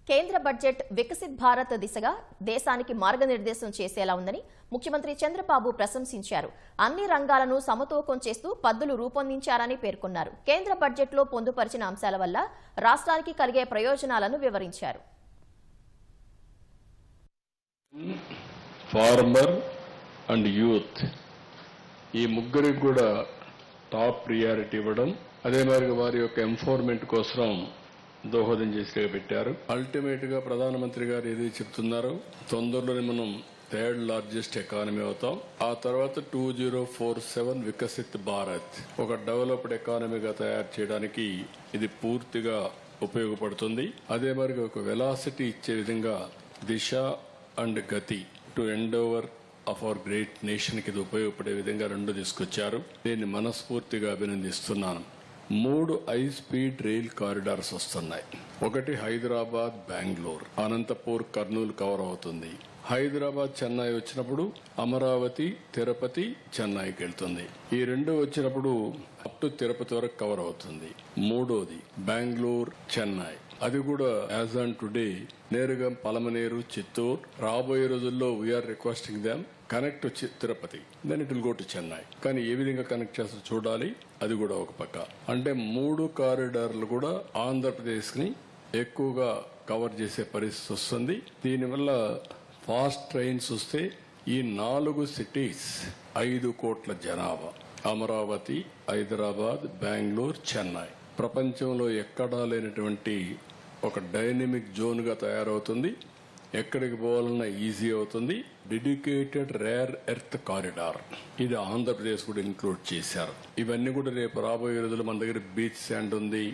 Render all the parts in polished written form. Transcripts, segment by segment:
కేంద్ర బడ్జెట్ వికసిత్ భారత్ దిశగా దేశానికి మార్గనిర్దేశం చేసేలా ఉందని ముఖ్యమంత్రి చంద్రబాబు ప్రశంసించారు. అన్ని రంగాలను సమతూకం చేస్తూ పద్దులు రూపొందించారని పేర్కొన్నారు. కేంద్ర బడ్జెట్లో పొందుపరిచిన అంశాల వల్ల రాష్ట్రానికి కలిగే ప్రయోజనాలను వివరించారు. ఫార్మర్ అండ్ యూత్ ఈ ముగ్గురికి కూడా టాప్ ప్రియారిటీ ఇవ్వడం, అదే మరి వారి యొక్క ఎంపవర్మెంట్ కోసం దోహదం చేసి పెట్టారు. అల్టిమేట్ గా ప్రధానమంత్రి గారు ఏది చెప్తున్నారో తొందరలోనే మనం థర్డ్ లార్జెస్ట్ ఎకానమీ అవుతాం. ఆ తర్వాత 2047 వికసిత్ భారత్ ఒక డెవలప్డ్ ఎకానమీగా తయారు చేయడానికి ఇది పూర్తిగా ఉపయోగపడుతుంది. అదే మరి ఒక వెలాసిటీ ఇచ్చే విధంగా దిశ అండ్ గతి to Endeavour of our great nation కి ఇది ఉపయోగపడే విధంగా రెండు తీసుకొచ్చారు. దీన్ని మనస్ఫూర్తిగా అభినందిస్తున్నాను. 3 హై స్పీడ్ రైల్ కారిడార్స్ వస్తున్నాయి. ఒకటి హైదరాబాద్ బెంగళూరు, అనంతపూర్ కర్నూలు కవర్ అవుతుంది. హైదరాబాద్ చెన్నై వచ్చినప్పుడు అమరావతి తిరుపతి చెన్నైకి వెళ్తుంది. ఈ రెండు వచ్చినప్పుడు అప్ టు తిరుపతి వరకు కవర్ అవుతుంది. మూడోది బెంగళూరు చెన్నై, అది కూడా యాజ్ ఆన్ టుడే నేరుగా పలమనేరు చిత్తూరు. రాబోయే రోజుల్లో we are requesting them connect Tirupati, then it will go to Chennai. కానీ ఏ విధంగా కనెక్ట్ చేస్తో చూడాలి. అది కూడా ఒక పక్క. అంటే 3 కారిడార్లు కూడా ఆంధ్రప్రదేశ్ ని ఎక్కువగా కవర్ చేసే పరిస్థితి వస్తుంది. దీనివల్ల ఫాస్ట్ ట్రైన్స్ వస్తే ఈ 4 సిటీస్ 5 కోట్ల జనాభా, అమరావతి, హైదరాబాద్, బెంగళూరు, చెన్నై, ప్రపంచంలో ఎక్కడా లేనటువంటి ఒక డైనమిక్ జోన్ గా తయారవుతుంది. ఎక్కడికి పోవాలన్నా ఈజీ అవుతుంది. డెడికేటెడ్ రేర్ ఎర్త్ కారిడార్ ఇది ఆంధ్రప్రదేశ్ కూడా ఇంక్లూడ్ చేశారు. ఇవన్నీ కూడా రేపు రాబోయే రోజులు మన దగ్గర బీచ్ శాండ్ ఉంది,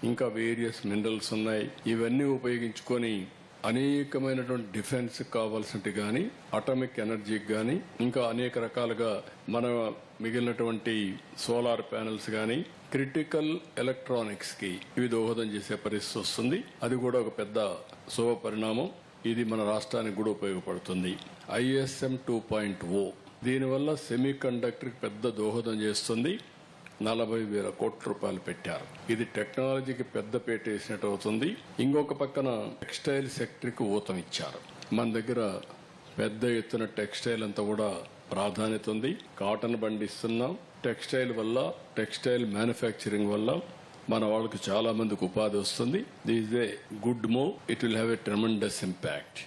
ఇంకా వేరియస్ మినరల్స్ ఉన్నాయి. ఇవన్నీ ఉపయోగించుకొని అనేకమైనటువంటి డిఫెన్స్ కావాల్సినవి కానీ, అటామిక్ ఎనర్జీకి కానీ, ఇంకా అనేక రకాలుగా మన మిగిలినటువంటి సోలార్ ప్యానెల్స్ కానీ, క్రిటికల్ ఎలక్ట్రానిక్స్ కి ఇవి దోహదం చేసే పరిస్థితి వస్తుంది. అది కూడా ఒక పెద్ద శుభ పరిణామం. ఇది మన రాష్ట్రానికి కూడా ఉపయోగపడుతుంది. ISM 2.0 దీనివల్ల సెమీ కండక్టర్ పెద్ద దోహదం చేస్తుంది. 40,000 కోట్ల రూపాయలు పెట్టారు. ఇది టెక్నాలజీకి పెద్ద పేట వేసినట్టు అవుతుంది. ఇంకొక పక్కన టెక్స్టైల్ సెక్టర్ కి ఊతం ఇచ్చారు. మన దగ్గర పెద్ద ఎత్తున టెక్స్టైల్ అంతా కూడా ప్రాధాన్యత ఉంది. కాటన్ పండిస్తున్నాం. టెక్స్టైల్ వల్ల, టెక్స్టైల్ మ్యానుఫ్యాక్చరింగ్ వల్ల మన వాళ్ళకి చాలా మందికి ఉపాధి వస్తుంది. This is a good move. It will have a tremendous impact.